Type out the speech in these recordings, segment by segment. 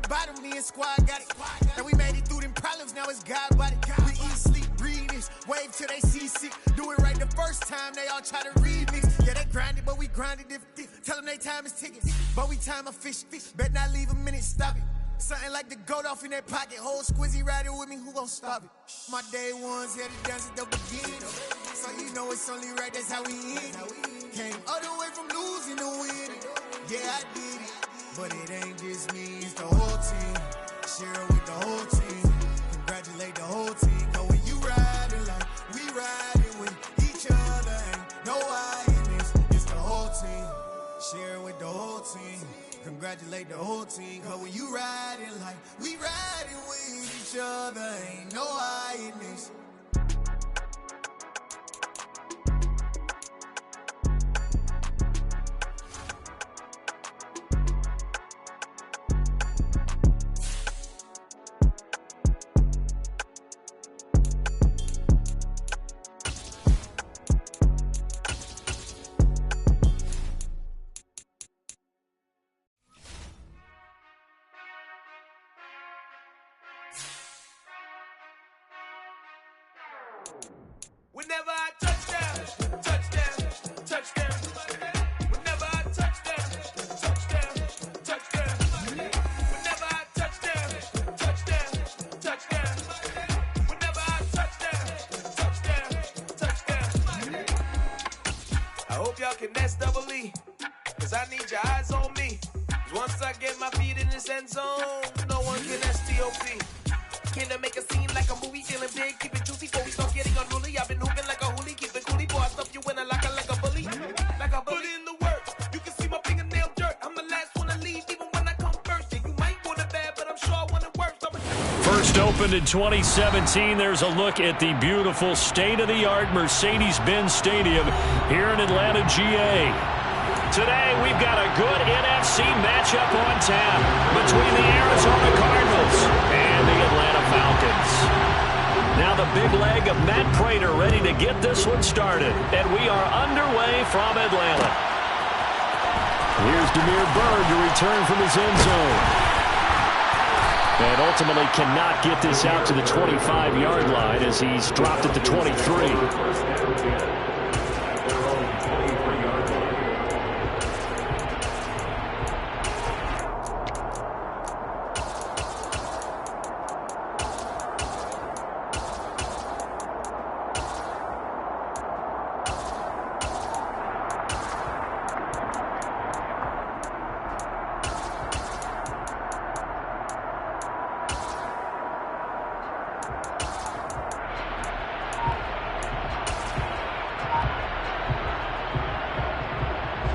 bottom, me and squad got it. And we made it through them problems, now it's God body. We eat, sleep, breathe this, wave till they see sick. Do it right the first time, they all try to remix. Yeah, they grinded, but we grinded different. Tell them they time is ticking, but we time a fish. Bet not leave a minute, stop it. Something like the goat off in that pocket. Whole squizzy riding with me, who gon' stop it? My day ones had to dance at the beginning. So you know it's only right, that's how we end. Came all the way from losing to winning. Yeah, I did it. But it ain't just me, it's the whole team. Share it with the whole team. Congratulate the whole team. Cause when you riding like we riding with each other, ain't no I in this. It's the whole team. Share it with the whole team. Congratulate the whole team. Cause when you riding like we riding with each other, ain't no I in this. Whenever I touchdown, touchdown, touchdown. Whenever I touchdown, touchdown, touchdown. Whenever I touchdown, touchdown, touchdown. Whenever I touchdown, touchdown, touchdown. I hope y'all can nest double E, cause I need your eyes on me. Cause once I get my feet in this end zone, no one can STOP. Can I make a scene like a movie, feeling big, keep it juicy before we start getting unruly. I've been hooping like a hoolie, keep it coolie, boy, I stuff you in a locker like a bully. Like a bully. Put in the work, you can see my fingernail dirt. I'm the last one to leave, even when I come first. Yeah, you might want it bad, but I'm sure I want it worse. First opened in 2017, there's a look at the beautiful state-of-the-art Mercedes-Benz Stadium here in Atlanta, GA. Today, we've got a good NFC matchup on tap between the Arizona Cardinals and the Atlanta Falcons. Now the big leg of Matt Prater ready to get this one started, and we are underway from Atlanta. Here's Damiere Byrd to return from his end zone. And ultimately cannot get this out to the 25-yard line as he's dropped at the 23.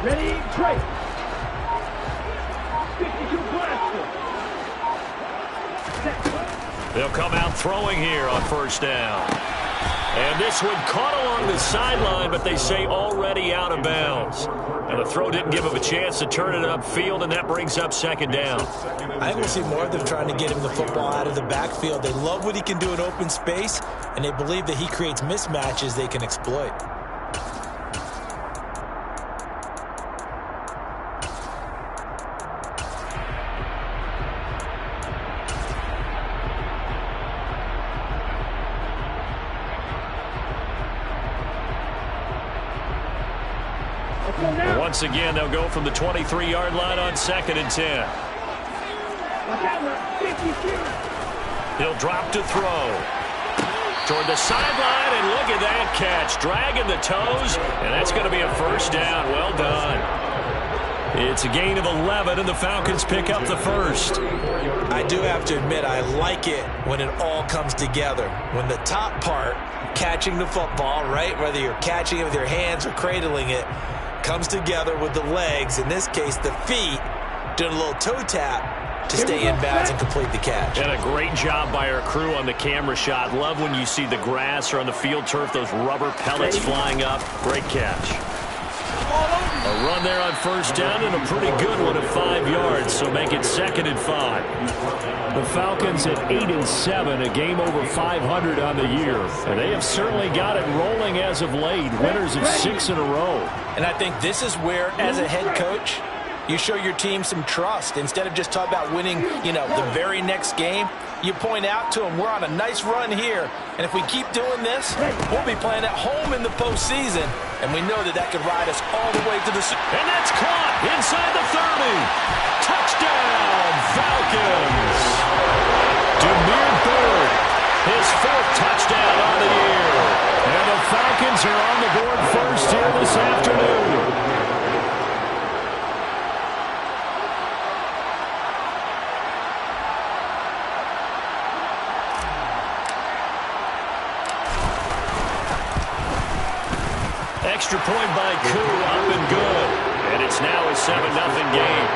Ready, break. 52 blaster. They'll come out throwing here on first down. And this one caught along the sideline, but they say already out of bounds. And the throw didn't give him a chance to turn it upfield, and that brings up second down. I think we'll see more of them trying to get him the football out of the backfield. They love what he can do in open space, and they believe that he creates mismatches they can exploit. Once again, they'll go from the 23-yard line on 2nd and 10. He'll drop to throw. Toward the sideline, and look at that catch. Dragging the toes, and that's going to be a first down. Well done. It's a gain of 11, and the Falcons pick up the first. I do have to admit, I like it when it all comes together. When the top part, catching the football, right, whether you're catching it with your hands or cradling it, comes together with the legs, in this case the feet, doing a little toe tap to stay in bounds and complete the catch. And a great job by our crew on the camera shot. Love when you see the grass or on the field turf, those rubber pellets flying up. Great catch. A run there on first down, and a pretty good one at 5 yards, so make it 2nd and 5. The Falcons at 8-7, a game over 500 on the year. And they have certainly got it rolling as of late, winners of 6 in a row. And I think this is where, as a head coach, You show your team some trust. Instead of just talking about winning, the very next game, you point out to them, we're on a nice run here, and if we keep doing this, we'll be playing at home in the postseason, and we know that could ride us all the way to the... And that's caught inside the 30. Touchdown, Falcons. Damiere Byrd, his 4th touchdown on the year. And the Falcons are on the board first here this afternoon. Extra point by Koo, up and good. And it's now a 7-0 game.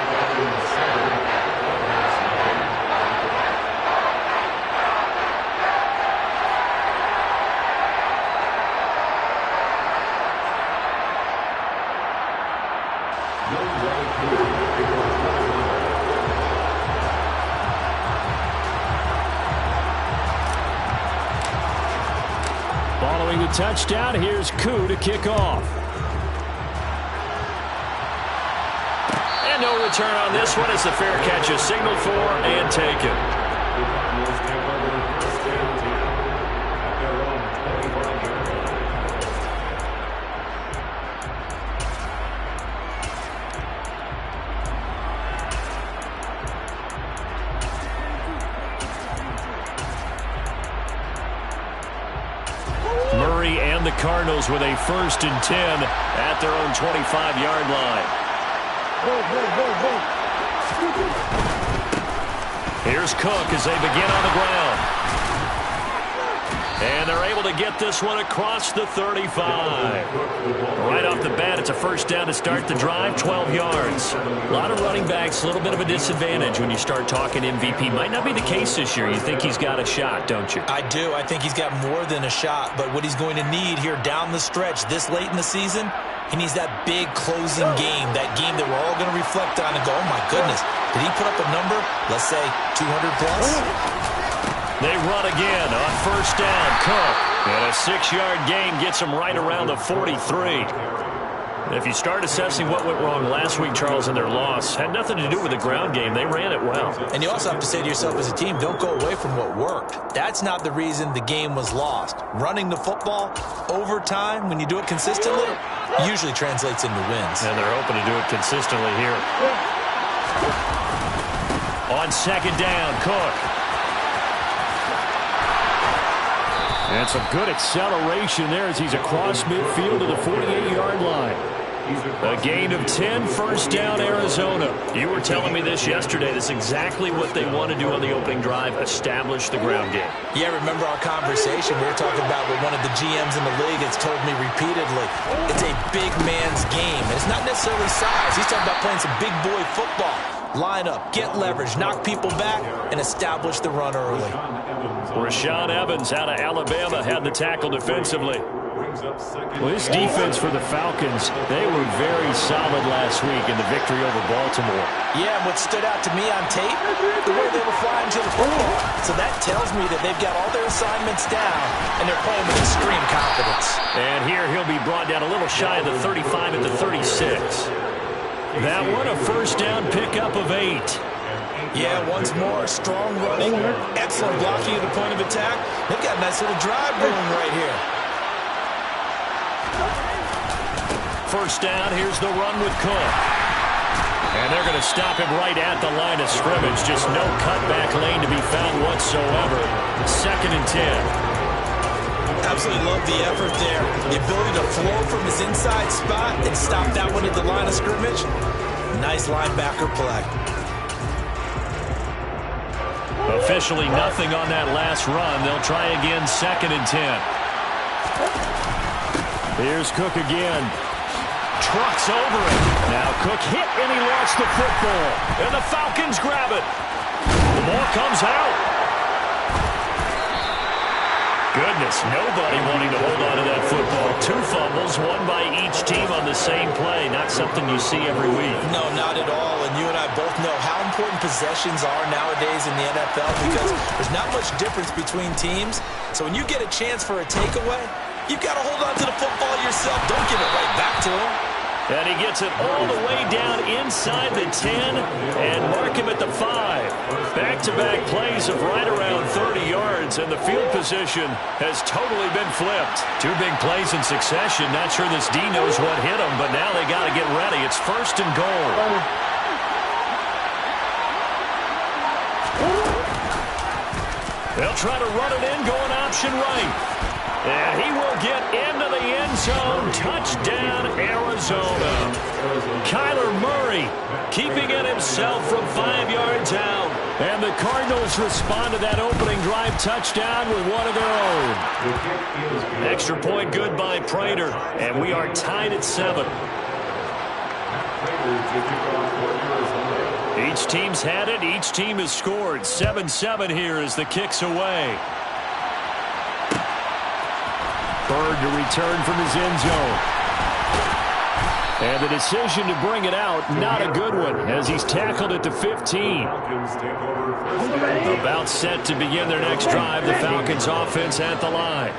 Following the touchdown, here's Koo to kick off. And no return on this one. It's a fair catch, a signal for and taken. Murray and the Cardinals with a 1st and 10 at their own 25-yard line. Here's Cook as they begin on the ground. And they're able to get this one across the 35. Right off the bat, it's a 1st down to start the drive, 12 yards. A lot of running backs, a little bit of a disadvantage when you start talking MVP. Might not be the case this year. You think he's got a shot, don't you? I do. I think he's got more than a shot. But what he's going to need here down the stretch this late in the season, he needs that big closing game, that game that we're all going to reflect on and go, oh, my goodness, did he put up a number, let's say 200 plus? They run again on 1st down. Cook. And a 6-yard gain gets him right around the 43. If you start assessing what went wrong last week, Charles, in their loss, had nothing to do with the ground game. They ran it well. And you also have to say to yourself as a team, don't go away from what worked. That's not the reason the game was lost. Running the football over time, when you do it consistently, usually translates into wins. And they're hoping to do it consistently here. On 2nd down, Cook. And some good acceleration there as he's across midfield to the 48-yard line. A gain of 10, 1st down, Arizona. You were telling me this yesterday. That's exactly what they want to do on the opening drive, establish the ground game. Yeah, remember our conversation we were talking about with one of the GMs in the league has told me repeatedly, it's a big man's game. And it's not necessarily size. He's talking about playing some big boy football. Line up, get leverage, knock people back, and establish the run early. Rashaan Evans out of Alabama had the tackle defensively. Well, this defense for the Falcons, they were very solid last week in the victory over Baltimore. Yeah, and what stood out to me on tape, the way they were flying to the football. So that tells me that they've got all their assignments down, and they're playing with extreme confidence. And here he'll be brought down a little shy of the 35 at the 36. That one, a 1st down pickup of 8. Yeah, once more, strong running, excellent blocking at the point of attack. They've got a nice little drive going right here. 1st down, here's the run with Cook. And they're going to stop him right at the line of scrimmage. Just no cutback lane to be found whatsoever. 2nd and 10. Absolutely love the effort there. The ability to flow from his inside spot and stop that one at the line of scrimmage. Nice linebacker play. Officially nothing on that last run. They'll try again, 2nd and 10. Here's Cook again. Trucks over it. Now Cook hit and he lost the football. And the Falcons grab it. The ball comes out. Goodness, nobody wanting to hold on to that football. 2 fumbles, one by each team on the same play. Not something you see every week. No, not at all. And you and I both know how important possessions are nowadays in the NFL because there's not much difference between teams. So when you get a chance for a takeaway, you've got to hold on to the football yourself. Don't give it right back to him. And he gets it all the way down inside the 10 and mark him at the 5. Back-to-back plays of right around 30 yards, and the field position has totally been flipped. 2 big plays in succession. Not sure this D knows what hit him, but now they got to get ready. It's 1st and goal. They'll try to run it in, going option right. And he will get into the end zone. Touchdown, Arizona. Kyler Murray keeping it himself from 5 yards out. And the Cardinals respond to that opening drive touchdown with one of their own. Extra point good by Prater. And we are tied at 7. Each team's had it. Each team has scored. 7-7 here as the kick's away. Bird to return from his end zone. And the decision to bring it out, not a good one, as he's tackled at the 15. About set to begin their next drive, the Falcons offense at the line.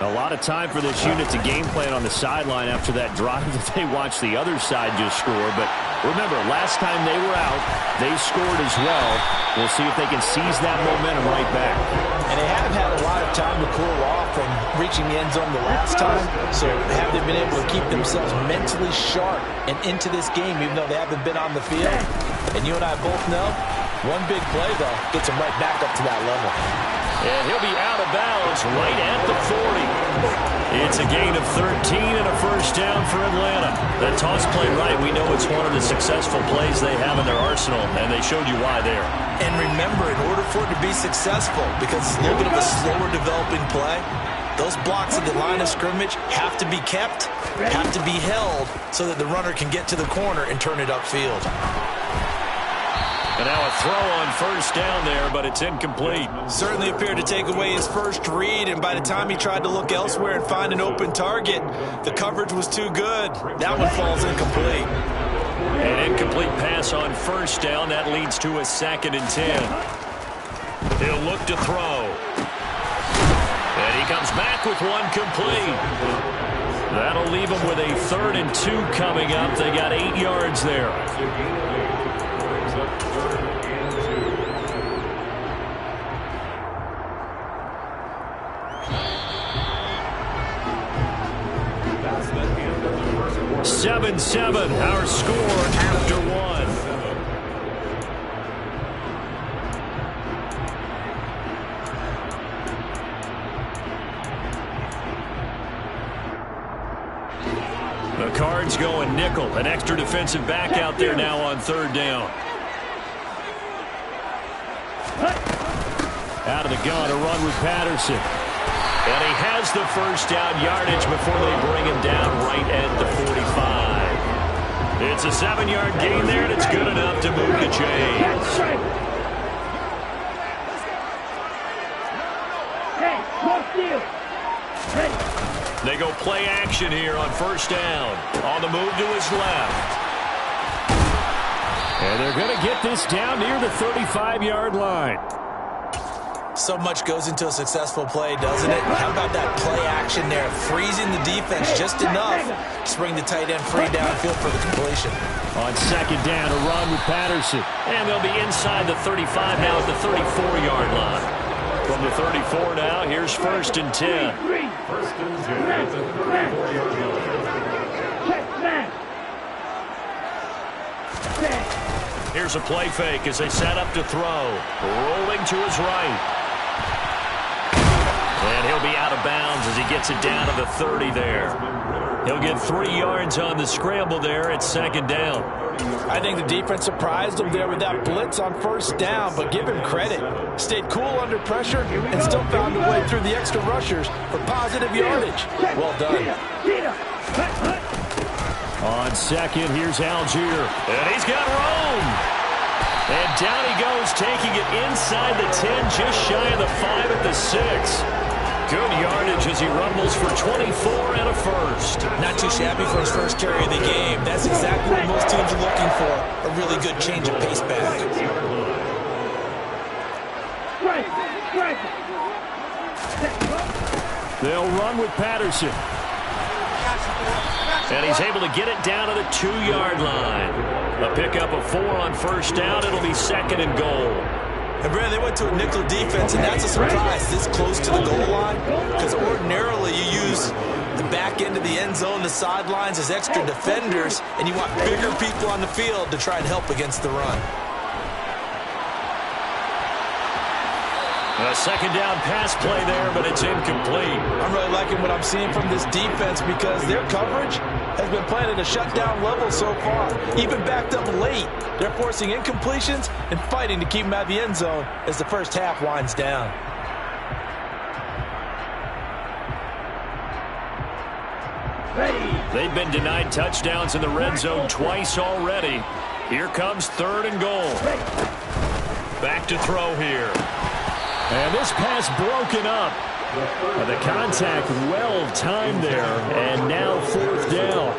A lot of time for this unit to game plan on the sideline after that drive that they watched the other side just score. But remember, last time they were out, they scored as well. We'll see if they can seize that momentum right back. And they have had a lot of time to cool off from reaching the end zone the last time. So have they been able to keep themselves mentally sharp and into this game, even though they haven't been on the field? And you and I both know, one big play, though, gets them right back up to that level. And he'll be out of bounds right at the 40. It's a gain of 13 and a first down for Atlanta. The toss play right, we know it's one of the successful plays they have in their arsenal, and they showed you why there. And remember, in order for it to be successful, because it's a little bit of a slower developing play, those blocks at the line of scrimmage have to be kept, have to be held, so that the runner can get to the corner and turn it upfield. And now a throw on first down there, but it's incomplete. Certainly appeared to take away his first read, and by the time he tried to look elsewhere and find an open target, the coverage was too good. That one falls incomplete. An incomplete pass on first down. That leads to a 2nd and 10. He'll look to throw. And he comes back with one complete. That'll leave him with a 3rd and 2 coming up. They got 8 yards there. 7-7, our score after 1. The Cards going nickel. An extra defensive back out there now on 3rd down. Out of the gun, a run with Patterson. And he has the first down yardage before they bring him down right at the 45. It's a 7-yard gain there, and it's good enough to move the chains. They go play action here on first down. On the move to his left. And they're going to get this down near the 35-yard line. So much goes into a successful play, doesn't it? How about that play action there? Freezing the defense just enough to bring the tight end free downfield for the completion. On 2nd down, a run with Patterson. And they'll be inside the 35 now at the 34-yard line. From the 34 now, here's 1st and 10. Here's a play fake as they set up to throw. Rolling to his right. And he'll be out of bounds as he gets it down to the 30 there. He'll get 3 yards on the scramble there at 2nd down. I think the defense surprised him there with that blitz on first down, but give him credit. Stayed cool under pressure and still found a way through the extra rushers for positive yardage. Well done. On 2nd, here's Algier. And he's got room. And down he goes, taking it inside the 10, just shy of the 5 at the 6. Good yardage as he rumbles for 24 and a first. Not too shabby for his first carry of the game. That's exactly what most teams are looking for, a really good change of pace back. They'll run with Patterson. And he's able to get it down to the 2-yard line. A pickup of 4 on first down. It'll be 2nd and goal. And Brandon, they went to a nickel defense, and that's a surprise this close to the goal line, because ordinarily you use the back end of the end zone, the sidelines as extra defenders, and you want bigger people on the field to try and help against the run. A 2nd down pass play there, but it's incomplete. I'm really liking what I'm seeing from this defense because their coverage has been playing at a shutdown level so far. Even backed up late, they're forcing incompletions and fighting to keep them out of the end zone as the first half winds down. They've been denied touchdowns in the red zone twice already. Here comes 3rd and goal. Back to throw here. And this pass broken up. The contact well timed there, and now 4th down.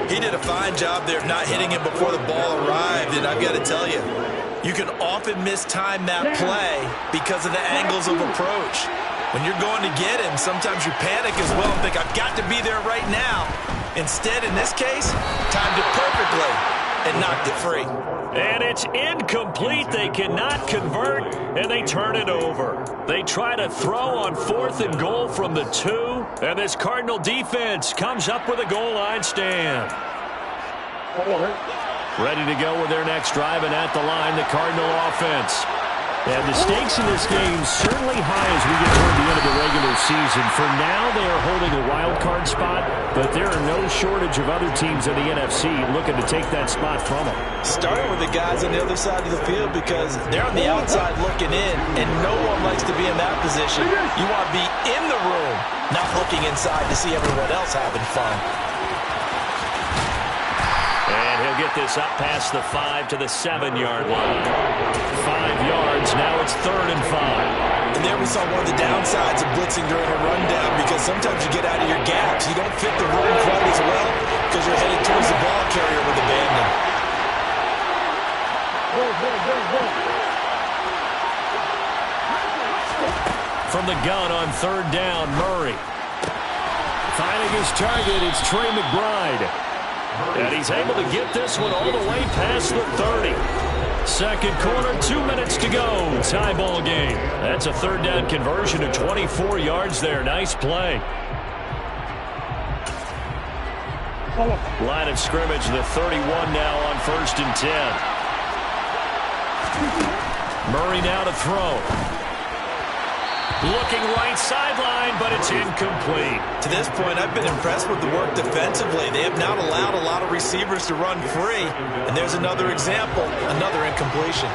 He did a fine job there of not hitting him before the ball arrived, and I've got to tell you, you can often mistime that play because of the angles of approach. When you're going to get him, sometimes you panic as well and think, I've got to be there right now. Instead, in this case, timed it perfectly and knocked it free. And it's incomplete. They cannot convert, and they turn it over. They try to throw on 4th and goal from the 2, and this Cardinal defense comes up with a goal line stand. Ready to go with their next drive, and at the line, the Cardinal offense. And the stakes in this game certainly high as we get toward the end of the regular season. For now, they are holding a wild card spot, but there are no shortage of other teams in the NFC looking to take that spot from them. Starting with the guys on the other side of the field because they're on the outside looking in, and no one likes to be in that position. You want to be in the room, not looking inside to see everyone else having fun. And he'll get this up past the 5 to the 7-yard line. 5 yards, now it's 3rd and 5. And there we saw one of the downsides of blitzing during a rundown because sometimes you get out of your gaps. You don't fit the run quite as well because you're headed towards the ball carrier with abandon. From the gun on 3rd down, Murray. Finding his target, it's Trey McBride. And he's able to get this one all the way past the 30. 2nd quarter, 2 minutes to go. Tie ball game. That's a 3rd down conversion of 24 yards there. Nice play. Line of scrimmage, the 31 now on 1st and 10. Murray now to throw. Looking right sideline, but it's incomplete. To this point, I've been impressed with the work defensively. They have not allowed a lot of receivers to run free. And there's another example, another incompletion.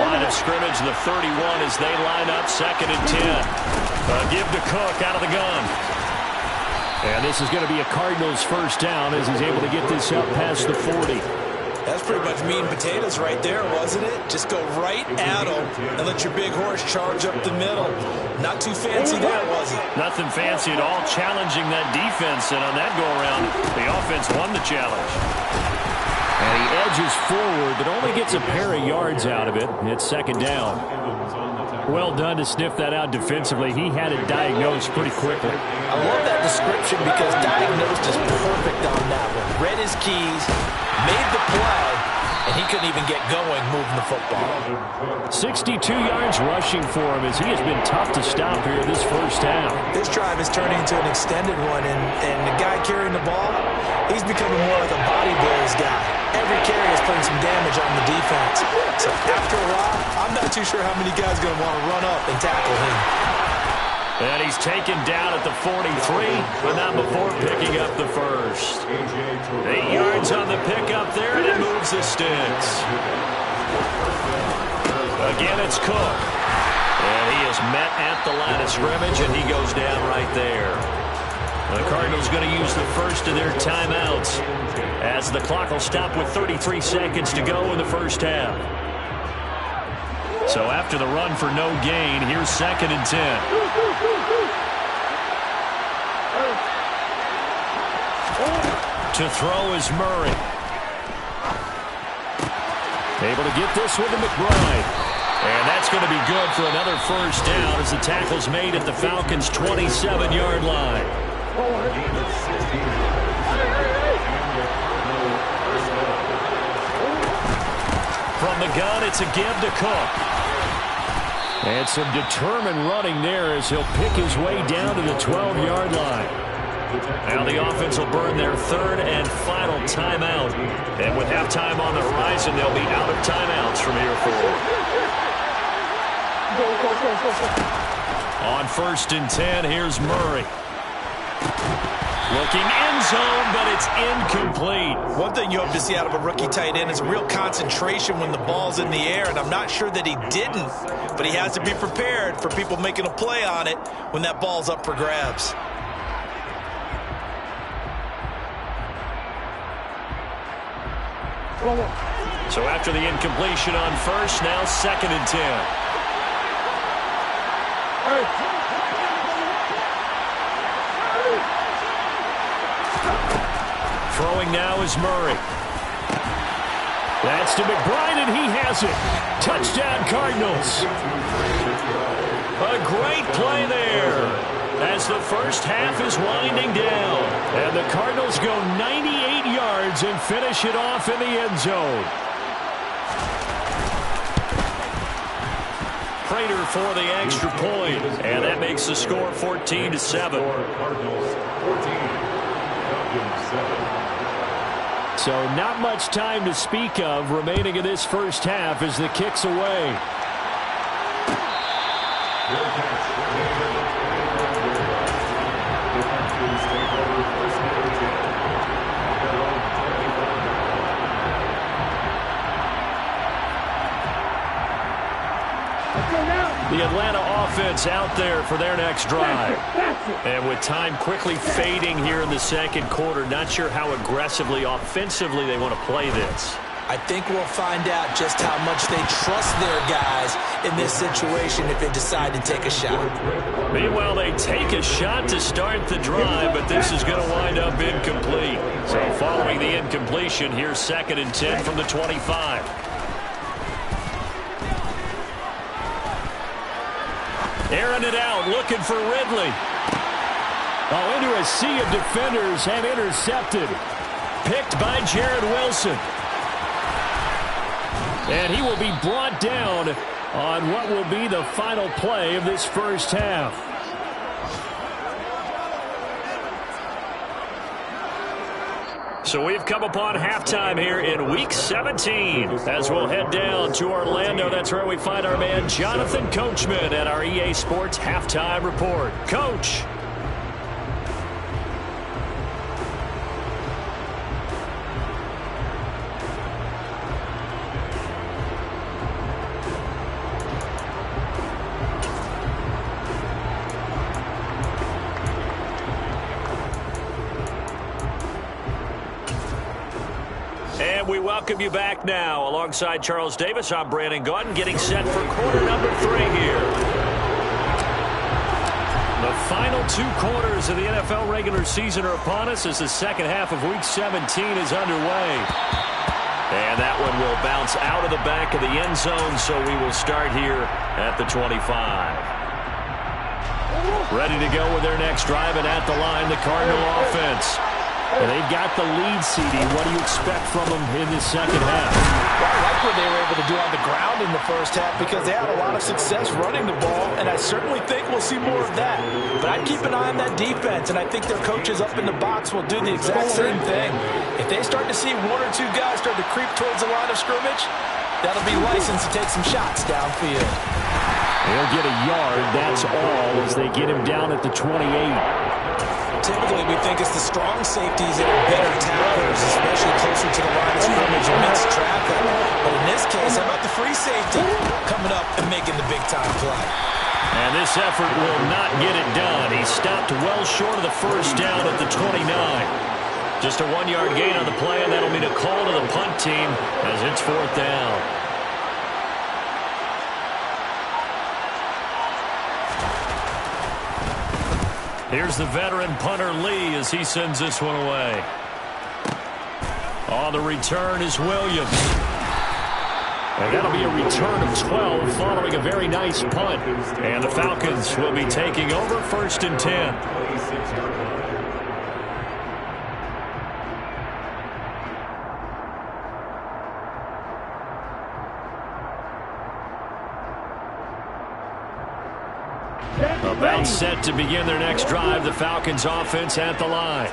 Line of scrimmage, the 31 as they line up 2nd and 10. Give to Cook out of the gun. And this is going to be a Cardinals 1st down as he's able to get this up past the 40. That's pretty much meat and potatoes right there, wasn't it? Just go right at them and let your big horse charge up the middle. Not too fancy there, was it? Nothing fancy at all, challenging that defense. And on that go-around, the offense won the challenge. And he edges forward, but only gets a pair of yards out of it. It's 2nd down. Well done to sniff that out defensively. He had it diagnosed pretty quickly. I love that description because diagnosed is perfect on that one. Read his keys, made the play, and he couldn't even get going moving the football. 62 yards rushing for him as he has been tough to stop here this 1st half. This drive is turning into an extended one, and the guy carrying the ball, he's becoming more like a body blows guy. Every carry is putting some damage on the defense. So after a while, I'm not too sure how many guys are going to want to run up and tackle him. And he's taken down at the 43, but not before picking up the 1st. 8 yards on the pickup there, and it moves the sticks. Again, it's Cook. And he is met at the line of scrimmage, and he goes down right there. The Cardinals going to use the first of their timeouts as the clock will stop with 33 seconds to go in the 1st half. So after the run for no gain, here's 2nd and 10. To throw is Murray. Able to get this one to McBride. And that's going to be good for another 1st down as the tackle's made at the Falcons' 27-yard line. gun. It's a give to Cook. And some determined running there as he'll pick his way down to the 12-yard line. Now the offense will burn their third and final timeout. And with halftime on the horizon, they'll be out of timeouts from here forward. On 1st and 10, here's Murray. Looking end zone, but it's incomplete. One thing you hope to see out of a rookie tight end is a real concentration when the ball's in the air, and I'm not sure that he didn't, but he has to be prepared for people making a play on it when that ball's up for grabs. So after the incompletion on 1st, now 2nd and 10. Throwing now is Murray. That's to McBride, and he has it. Touchdown, Cardinals. A great play there as the first half is winding down. And the Cardinals go 98 yards and finish it off in the end zone. Prater for the extra point, and that makes the score 14-7. So not much time to speak of remaining in this first half as the kick's away. The Atlanta offense out there for their next drive. And with time quickly fading here in the second quarter, not sure how aggressively, offensively they want to play this. I think we'll find out just how much they trust their guys in this situation if they decide to take a shot. Meanwhile, they take a shot to start the drive, but this is going to wind up incomplete. So following the incompletion, here's 2nd and 10 from the 25. Airing it out, looking for Ridley. Oh, into a sea of defenders and intercepted. Picked by Jared Wilson. And he will be brought down on what will be the final play of this first half. So we've come upon halftime here in Week 17 as we'll head down to Orlando. That's where we find our man Jonathan Coachman at our EA Sports Halftime Report. Coach. We welcome you back now. Alongside Charles Davis, I'm Brandon Gaudin, getting set for quarter number 3 here. The final 2 quarters of the NFL regular season are upon us as the second half of Week 17 is underway. And that one will bounce out of the back of the end zone, so we will start here at the 25. Ready to go with their next drive, and at the line, the Cardinal offense. And they've got the lead, CD. What do you expect from them in the second half? Well, I like what they were able to do on the ground in the first half because they had a lot of success running the ball, and I certainly think we'll see more of that. But I'd keep an eye on that defense, and I think their coaches up in the box will do the exact same thing. If they start to see 1 or 2 guys start to creep towards the line of scrimmage, that'll be license to take some shots downfield. He'll get a yard, that's all, as they get him down at the 28. Typically, we think it's the strong safeties that are better tacklers, especially closer to the line of scrimmage amidst traffic. But in this case, how about the free safety coming up and making the big-time play? And this effort will not get it done. He stopped well short of the first down at the 29. Just a 1-yard gain on the play, and that'll mean a call to the punt team as it's 4th down. Here's the veteran punter Lee as he sends this one away. On the return is Williams. And that'll be a return of 12 following a very nice punt. And the Falcons will be taking over 1st and 10. About set to begin their next drive, the Falcons offense at the line.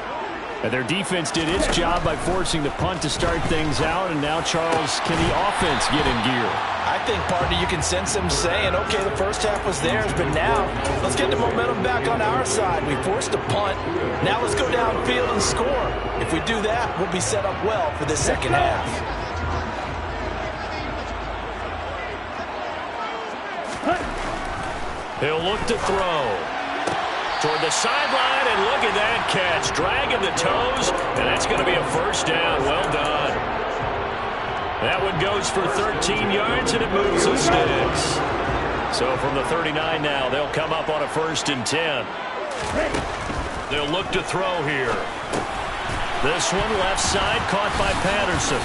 And their defense did its job by forcing the punt to start things out, and now, Charles, can the offense get in gear? I think, partner, you can sense them saying, okay, the first half was theirs, but now let's get the momentum back on our side. We forced a punt. Now let's go downfield and score. If we do that, we'll be set up well for the second half. He'll look to throw toward the sideline, and look at that catch. Dragging the toes, and that's going to be a first down. Well done. That one goes for 13 yards, and it moves the sticks. So from the 39 now, they'll come up on a 1st and 10. They'll look to throw here. This one left side, caught by Patterson.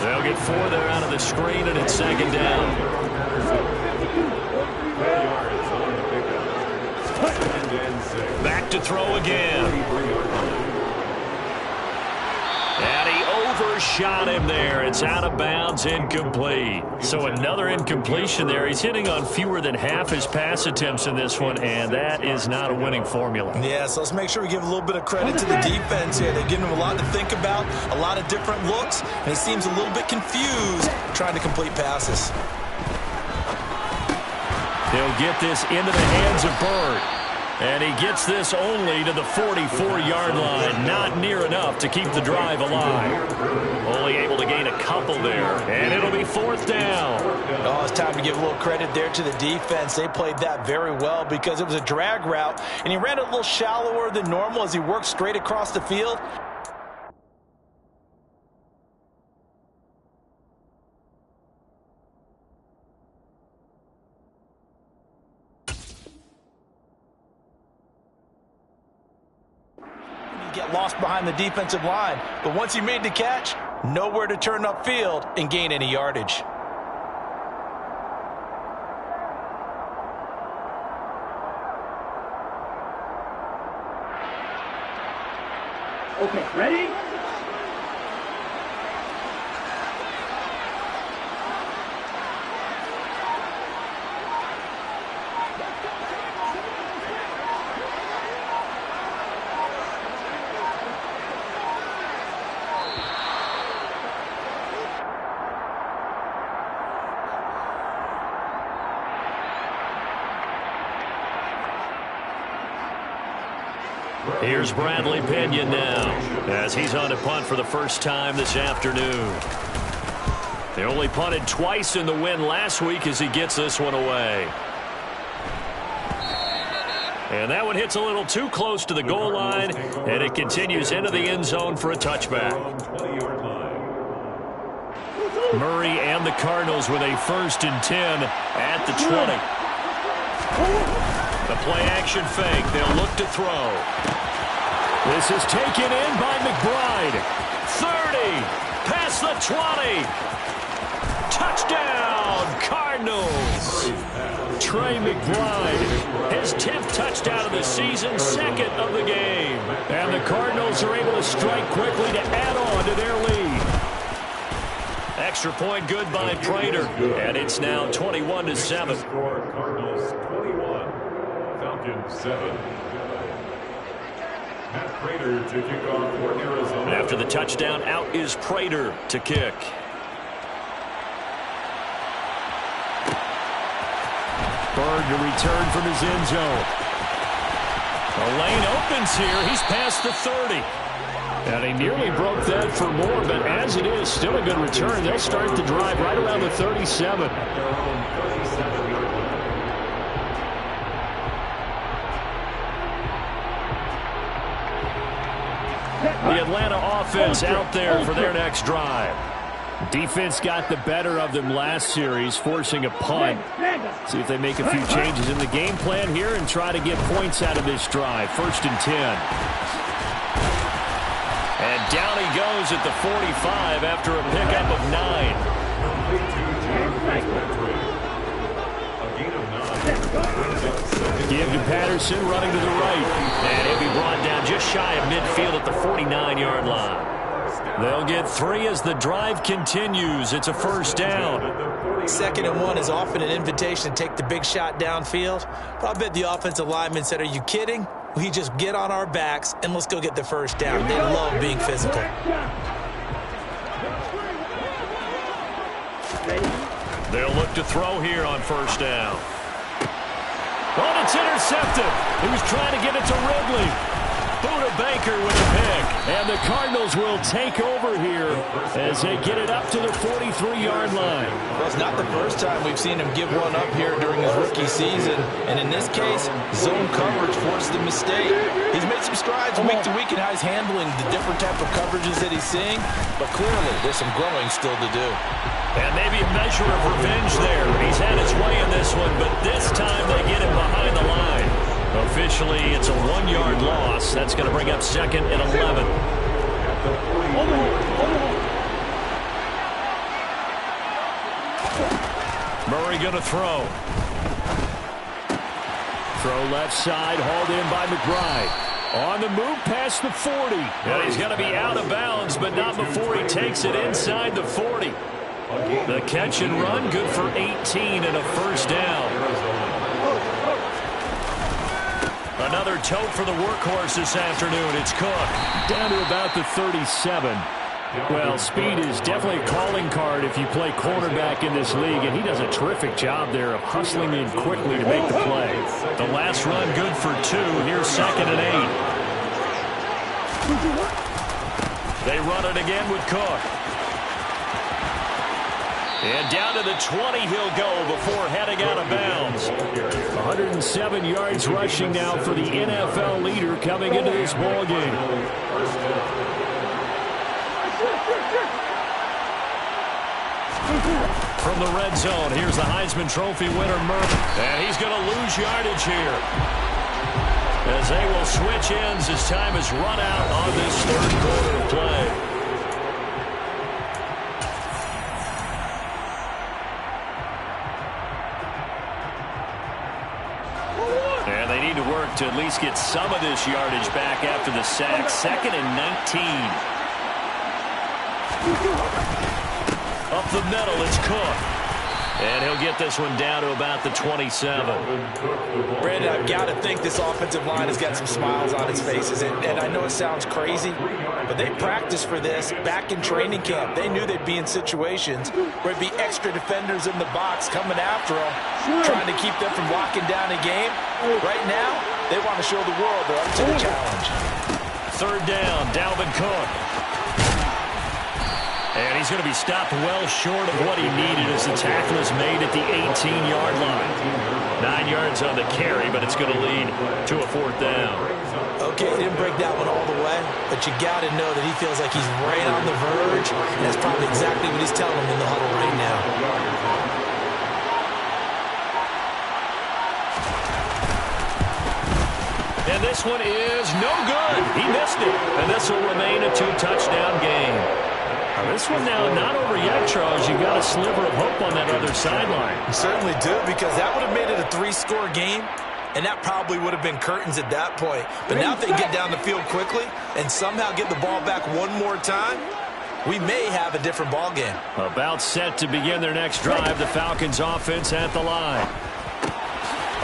They'll get 4 there out of the screen, and it's 2nd down. Back to throw again. And he overshot him there. It's out of bounds, incomplete. So another incompletion there. He's hitting on fewer than half his pass attempts in this one, and that is not a winning formula. Yeah, so let's make sure we give a little bit of credit to the defense here. They're giving him a lot to think about, a lot of different looks, and he seems a little bit confused trying to complete passes. They'll get this into the hands of Byrd. And he gets this only to the 44-yard line. Not near enough to keep the drive alive. Only able to gain a couple there. And it'll be 4th down. Oh, it's time to give a little credit there to the defense. They played that very well because it was a drag route. And he ran it a little shallower than normal as he worked straight across the field. Get lost behind the defensive line. But once he made the catch, nowhere to turn upfield and gain any yardage. Okay, ready? Here's Bradley Pinion now, as he's on to punt for the first time this afternoon. They only punted twice in the win last week as he gets this one away. And that one hits a little too close to the goal line, and it continues into the end zone for a touchback. Murray and the Cardinals with a 1st and 10 at the 20. The play-action fake. They'll look to throw. This is taken in by McBride. 30. Past the 20. Touchdown, Cardinals. Trey McBride, his 10th touchdown of the season, 2nd of the game. And the Cardinals are able to strike quickly to add on to their lead. Extra point good by Prater. And it's now 21-7. Cardinals 21, Falcons 7. Matt Prater to kick off for Arizona. After the touchdown, out is Prater to kick. Byrd to return from his end zone. The lane opens here. He's past the 30. And he nearly broke that for more, but as it is, still a good return. They'll start the drive right around the 37. The Atlanta offense out there for their next drive. Defense got the better of them last series, forcing a punt. See if they make a few changes in the game plan here and try to get points out of this drive. 1st and 10. And down he goes at the 45 after a pickup of 9. Give to Patterson running to the right. And he'll be brought down just shy of midfield at the 49-yard line. They'll get 3 as the drive continues. It's a first down. 2nd and 1 is often an invitation to take the big shot downfield. But I bet the offensive lineman said, are you kidding? We just get on our backs and let's go get the first down. They love being physical. They'll look to throw here on first down. Oh, it's intercepted. He was trying to get it to Ridley. Buda Baker with a pick. And the Cardinals will take over here as they get it up to the 43-yard line. Well, it's not the first time we've seen him give one up here during his rookie season. And in this case, zone coverage forced the mistake. He's made some strides week to week in how he's handling the different type of coverages that he's seeing. But clearly, there's some growing still to do. And maybe a measure of revenge there. He's had his way in this one, but this time they get him behind the line. Officially, it's a 1-yard loss. That's going to bring up 2nd and 11. Murray going to throw. Throw left side, hauled in by McBride. On the move past the 40. And he's going to be out of bounds, but not before he takes it inside the 40. The catch and run, good for 18 and a first down. Another tote for the workhorse this afternoon. It's Cook. Down to about the 37. Well, speed is definitely a calling card if you play cornerback in this league, and he does a terrific job there of hustling in quickly to make the play. The last run good for 2. Here's 2nd and 8. They run it again with Cook. And down to the 20 he'll go before heading out of bounds. 107 yards rushing now for the NFL leader coming into this ballgame. From the red zone, here's the Heisman Trophy winner, Murray. And he's going to lose yardage here, as they will switch ends as time is run out on this 3rd quarter of play. To at least get some of this yardage back after the sack. 2nd and 19. Up the middle, it's Cook. And he'll get this one down to about the 27. Brandon, I've got to think this offensive line has got some smiles on its faces. And I know it sounds crazy, but they practiced for this back in training camp. They knew they'd be in situations where it'd be extra defenders in the box coming after them, trying to keep them from locking down a game. Right now, they want to show the world they're up to the challenge. 3rd down, Dalvin Cook. And he's going to be stopped well short of what he needed as the tackle is made at the 18-yard line. 9 yards on the carry, but it's going to lead to a 4th down. Okay, he didn't break that one all the way, but you got to know that he feels like he's right on the verge, and that's probably exactly what he's telling him in the huddle right now. And this one is no good. He missed it. And this will remain a 2-touchdown game. Now this one now not over yet, Charles. You've got a sliver of hope on that other sideline. You certainly do, because that would have made it a 3-score game, and that probably would have been curtains at that point. But now if they get down the field quickly and somehow get the ball back one more time, we may have a different ball game. About set to begin their next drive. The Falcons offense at the line.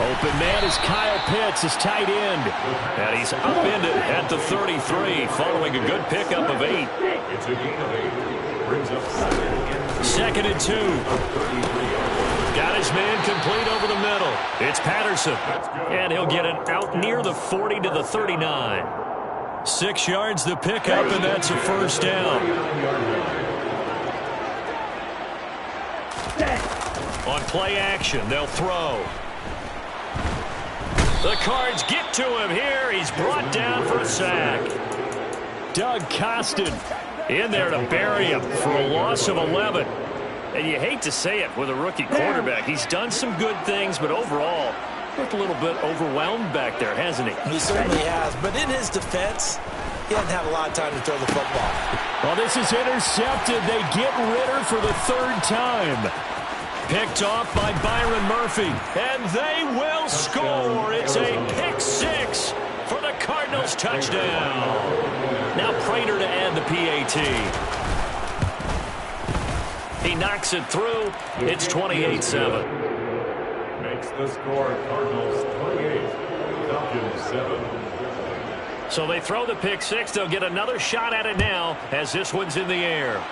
Open man is Kyle Pitts, his tight end. And he's upended at the 33, following a good pickup of 8. 2nd and 2. Got his man complete over the middle. It's Patterson. And he'll get it out near the 40 to the 39. 6 yards the pickup, and that's a first down. On play action, they'll throw. The Cards get to him here. He's brought down for a sack. Doug Costin in there to bury him for a loss of 11. And you hate to say it with a rookie quarterback. He's done some good things, but overall, looked a little bit overwhelmed back there, hasn't he? He certainly has. But in his defense, he hasn't had a lot of time to throw the football. Well, this is intercepted. They get Ritter for the 3rd time. Picked off by Byron Murphy. And they will score. It's a pick 6 for the Cardinals touchdown. Now Prater to add the PAT. He knocks it through. It's 28-7. Makes the score Cardinals 28, Falcons 7. So they throw the pick six. They'll get another shot at it now as this one's in the air.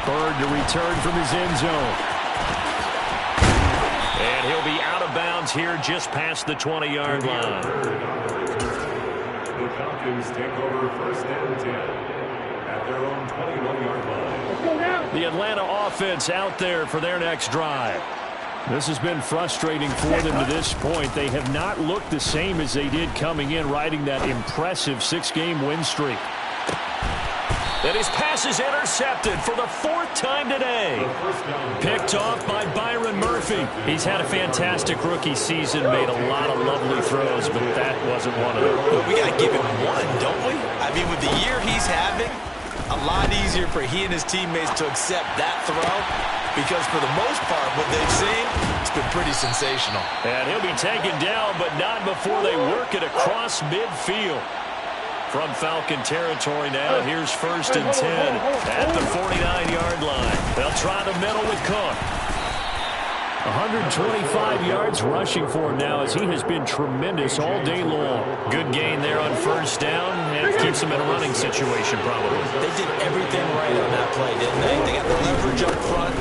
Bird to return from his end zone. And he'll be out of bounds here just past the 20-yard line. The Falcons take over first and 10 at their own 21-yard line. The Atlanta offense out there for their next drive. This has been frustrating for them to this point. They have not looked the same as they did coming in, riding that impressive 6-game win streak. And his pass is intercepted for the 4th time today. Picked off by Byron Murphy. He's had a fantastic rookie season, made a lot of lovely throws, but that wasn't one of them. Well, we got to give him one, don't we? I mean, with the year he's having, a lot easier for he and his teammates to accept that throw, because for the most part, what they've seen, it's been pretty sensational. And he'll be taken down, but not before they work it across midfield. From Falcon territory now, here's 1st and 10 at the 49-yard line. They'll try the middle with Cook. 125 yards rushing for him now as he has been tremendous all day long. Good gain there on 1st down, and it keeps him in a running situation probably. They did everything right on that play, didn't they? They got the leverage up front,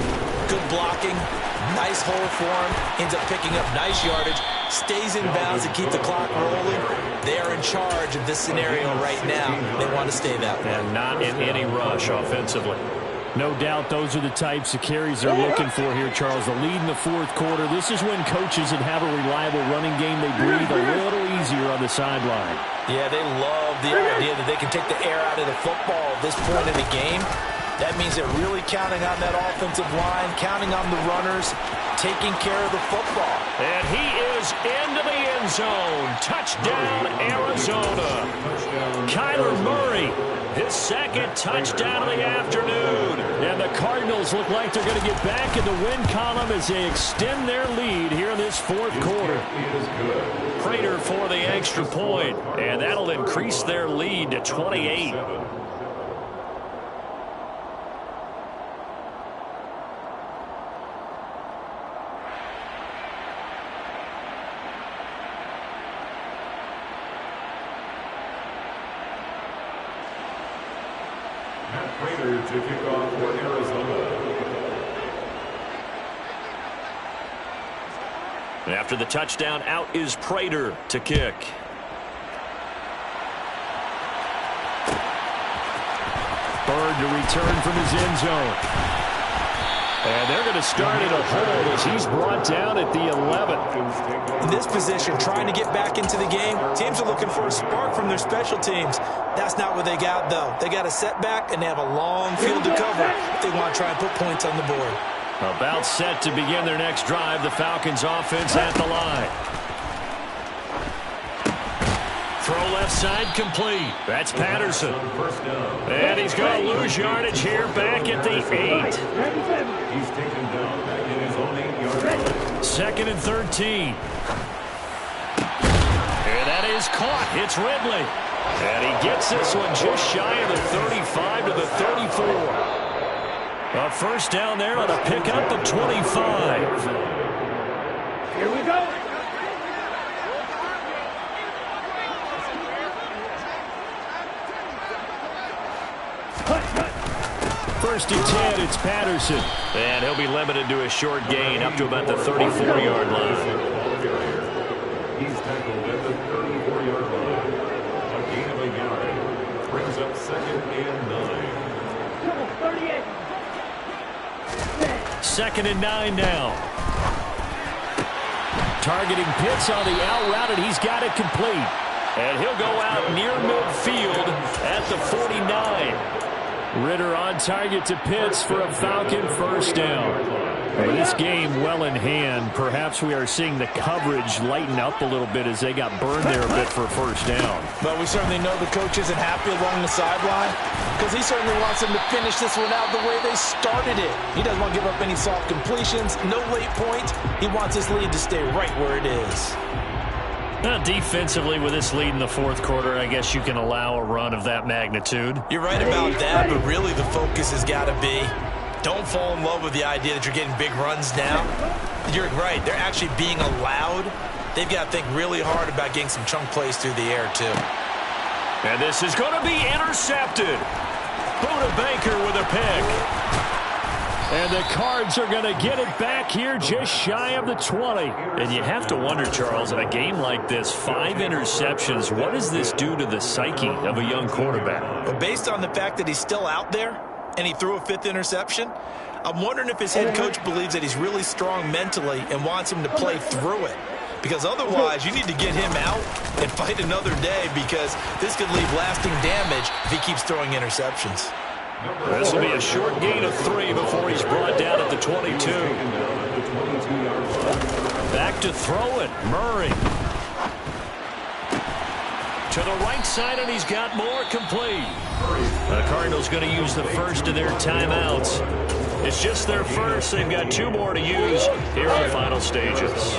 good blocking, nice hole for him, ends up picking up nice yardage, stays in bounds to keep the clock rolling. They are in charge of this scenario right now. They want to stay that way. And not in any rush offensively. No doubt those are the types of carries they're looking for here, Charles. The lead in the 4th quarter. This is when coaches that have a reliable running game, they breathe a little easier on the sideline. Yeah, they love the idea that they can take the air out of the football at this point in the game. That means they're really counting on that offensive line, counting on the runners, taking care of the football. And he is into the end zone. Touchdown, Arizona. Kyler Murray, his 2nd touchdown of the afternoon. And the Cardinals look like they're going to get back in the win column as they extend their lead here in this 4th quarter. Prater for the extra point, and that'll increase their lead to 28. Prater to kick off for Arizona. After the touchdown, out is Prater to kick. Bird to return from his end zone. And they're going to start in a hole as he's brought down at the 11. In this position, trying to get back into the game, teams are looking for a spark from their special teams. That's not what they got, though. They got a setback, and they have a long field to cover if they want to try and put points on the board. About set to begin their next drive, the Falcons offense at the line. Throw left side complete. That's Patterson. And he's going to lose yardage here back at the 8. He's taken down back in his own 8-yard line. 2nd and 13. And that is caught. It's Ridley. And he gets this one just shy of the 35 to the 34. A 1st down there on a pickup of 25. Here we go. First and 10, it's Patterson. And he'll be limited to a short gain up to about the 34-yard line. He's tackled at the 34-yard line. A gain of a yard brings up 2nd and 9. 2nd and 9 now. Targeting Pitts on the out route, and he's got it complete. And he'll go out near midfield at the 49. Ritter on target to Pitts for a Falcon 1st down. With this game well in hand, perhaps we are seeing the coverage lighten up a little bit as they got burned there a bit for a 1st down. But we certainly know the coach isn't happy along the sideline because he certainly wants them to finish this one out the way they started it. He doesn't want to give up any soft completions, no late points. He wants his lead to stay right where it is. Defensively, with this lead in the fourth quarter, I guess you can allow a run of that magnitude. You're right about that, but really the focus has got to be don't fall in love with the idea that you're getting big runs now. You're right. They're actually being allowed. They've got to think really hard about getting some chunk plays through the air, too. And this is going to be intercepted. Buda Baker with a pick. And the Cards are going to get it back here just shy of the 20. And you have to wonder, Charles, in a game like this, 5 interceptions, what does this do to the psyche of a young quarterback? But based on the fact that he's still out there and he threw a 5th interception, I'm wondering if his head coach believes that he's really strong mentally and wants him to play through it. Because otherwise, you need to get him out and fight another day, because this could leave lasting damage if he keeps throwing interceptions. This will be a short gain of 3 before he's brought down at the 22. Back to throw it, Murray. To the right side, and he's got more complete. The Cardinals going to use the first of their timeouts. It's just their first. They've got 2 more to use here in the final stages.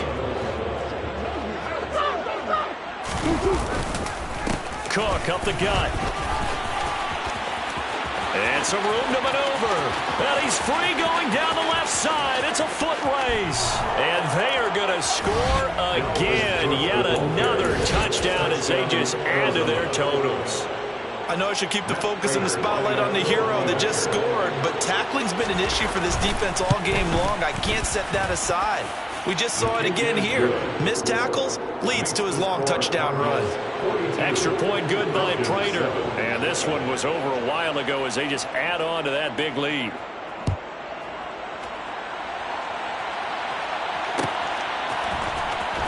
Cook up the gut. And some room to maneuver. And he's free going down the left side. It's a foot race. And they are going to score again. Yet another touchdown as they just add to their totals. I know I should keep the focus and the spotlight on the hero that just scored, but tackling's been an issue for this defense all game long. I can't set that aside. We just saw it again here. Missed tackles leads to his long touchdown run. Extra point good by Prater. And this one was over a while ago as they just add on to that big lead.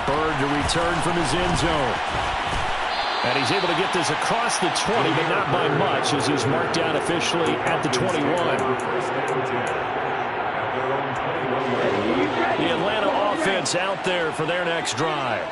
Bird to return from his end zone. And he's able to get this across the 20, but not by much, as he's marked down officially at the 21. The Atlanta offense out there for their next drive.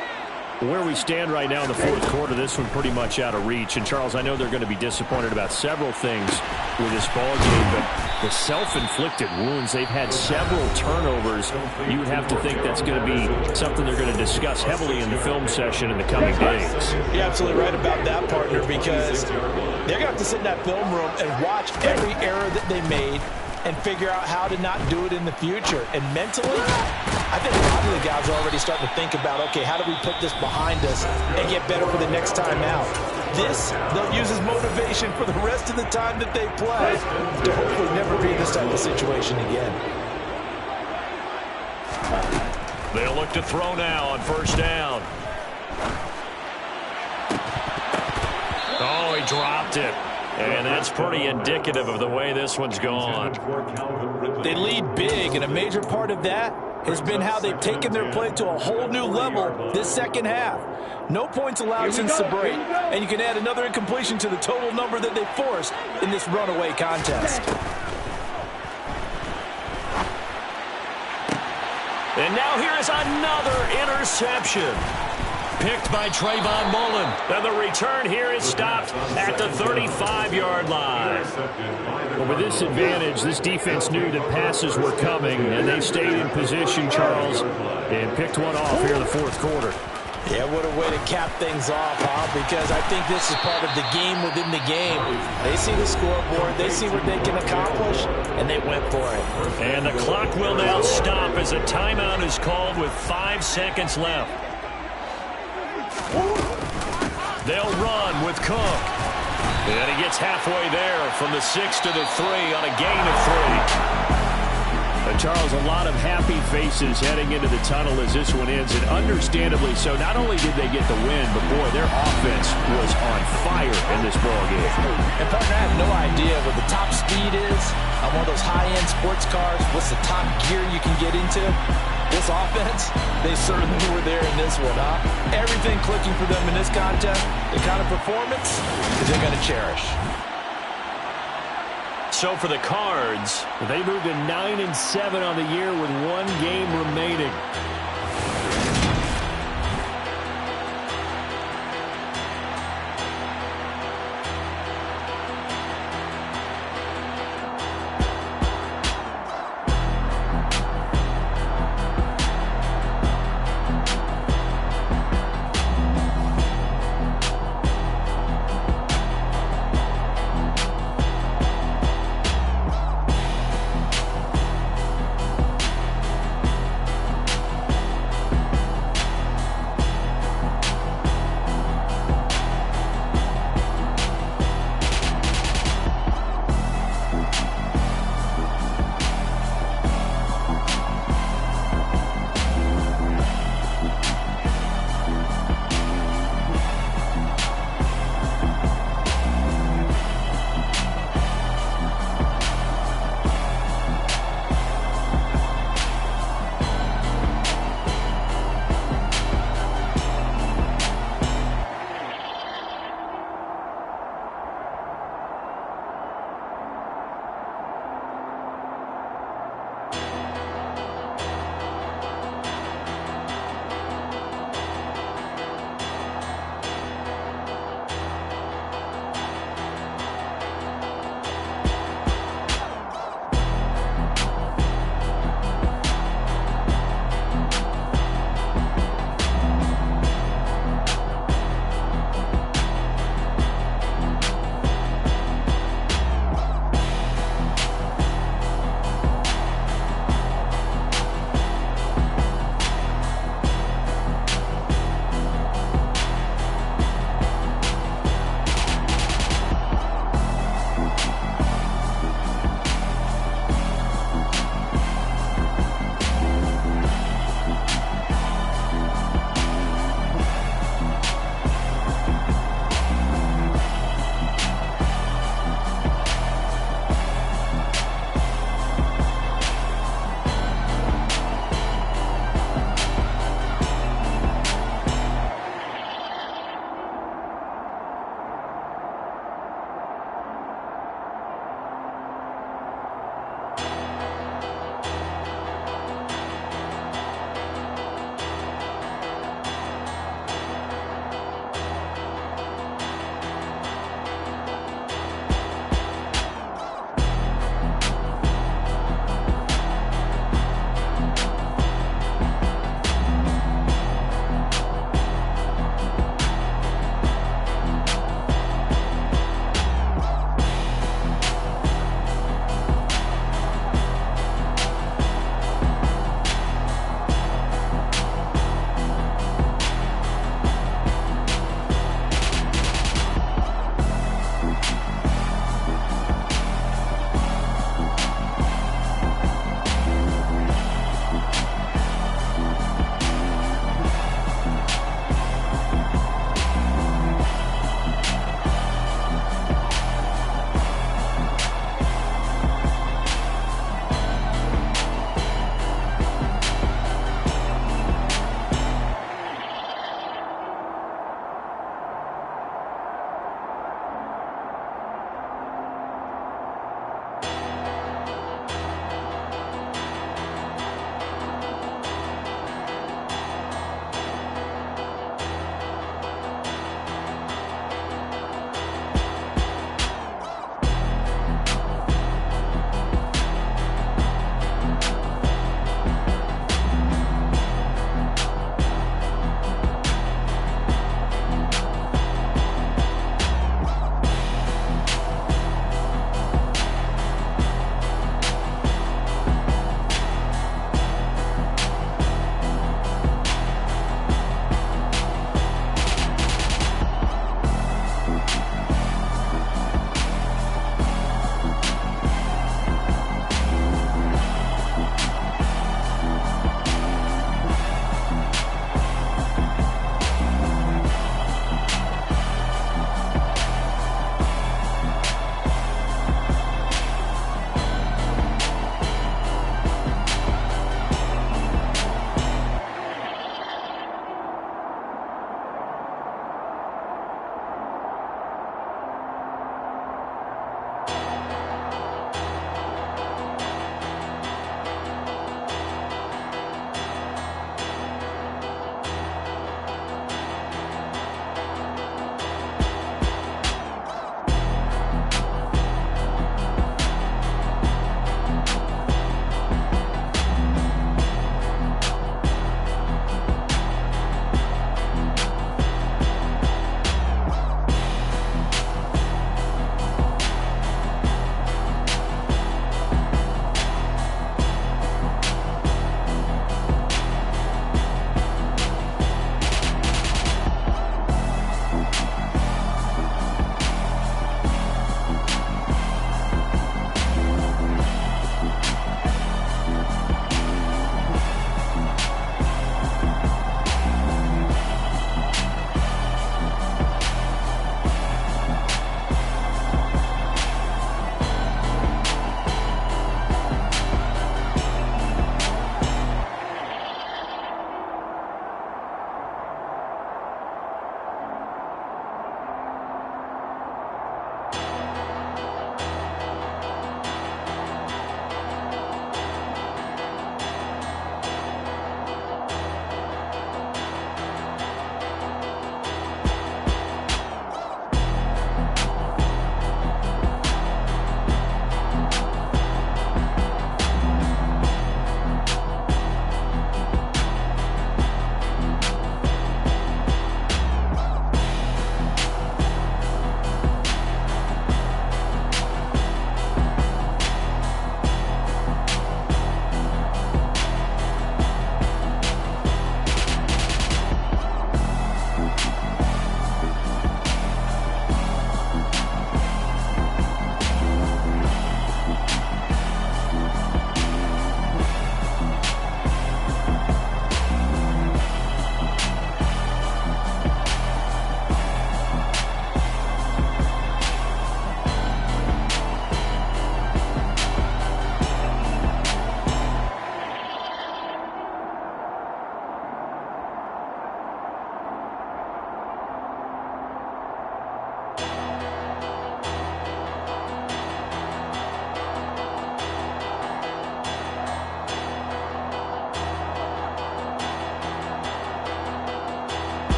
Where we stand right now in the fourth quarter, this one pretty much out of reach. And, Charles, I know they're going to be disappointed about several things with this ball game, but the self-inflicted wounds, they've had several turnovers. You would have to think that's going to be something they're going to discuss heavily in the film session in the coming days. You're absolutely right about that, partner, because they're going to have to sit in that film room and watch every error that they made and figure out how to not do it in the future. And mentally, I think a lot of the guys are already starting to think about, okay, how do we put this behind us and get better for the next time out? This, they'll use as motivation for the rest of the time that they play to hopefully never be in this type of situation again. They'll look to throw now on first down. Oh, he dropped it. And that's pretty indicative of the way this one's gone. They lead big, and a major part of that has been how they've taken their play to a whole new level this second half. No points allowed since the break, and you can add another incompletion to the total number that they forced in this runaway contest. And now here is another interception. Picked by Trayvon Mullen. And the return here is stopped at the 35-yard line. Well, with this advantage, this defense knew that passes were coming, and they stayed in position, Charles, and picked one off here in the fourth quarter. Yeah, what a way to cap things off, huh? Because I think this is part of the game within the game. They see the scoreboard, they see what they can accomplish, and they went for it. And the clock will now stop as a timeout is called with 5 seconds left. They'll run with Cook. And he gets halfway there from the 6 to the 3 on a gain of 3. Charles, a lot of happy faces heading into the tunnel as this one ends, and understandably so. Not only did they get the win, but, boy, their offense was on fire in this ballgame. And, partner, I have no idea what the top speed is on one of those high-end sports cars. What's the top gear you can get into? This offense, they certainly were there in this one, huh? Everything clicking for them in this contest, the kind of performance that they're going to cherish. So for the Cards, they moved to 9-7 on the year with 1 game remaining.